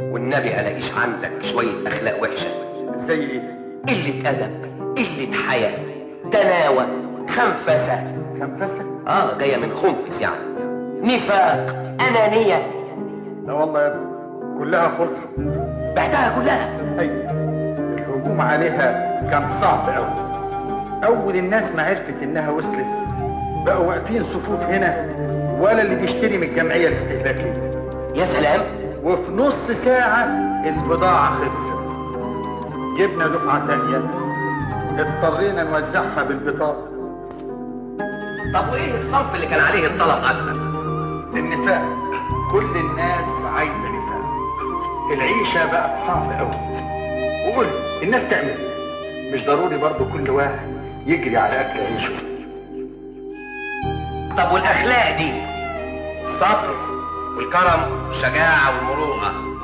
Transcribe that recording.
والنبي الاقيش عندك شويه اخلاق وحشه. زي ايه؟ قله ادب، قله حياه، دناوه، خنفسه. خنفسه؟ جايه من خنفس يعني. نفاق، انانيه. لا والله يا ابني، كلها خلصت. بعتها كلها. ايوه، الهجوم عليها كان صعب قوي. اول الناس ما عرفت انها وصلت بقوا واقفين صفوف هنا، ولا اللي بيشتري من الجمعيه الاستهلاكيه. يا سلام. وفي نص ساعه البضاعه خلصت. جبنا دفعه تانيه اضطرينا نوزعها بالبطاقه. طب وايه الصنف اللي كان عليه الطلب اكتر؟ النفاق. كل الناس عايزه نفاق. العيشه بقت صعبه قوي. وقول الناس تعمل ايه؟ مش ضروري برضو كل واحد يجري على اكل عيشه. طب والاخلاق دي؟ الصبر والكرم والشجاعه والمروءه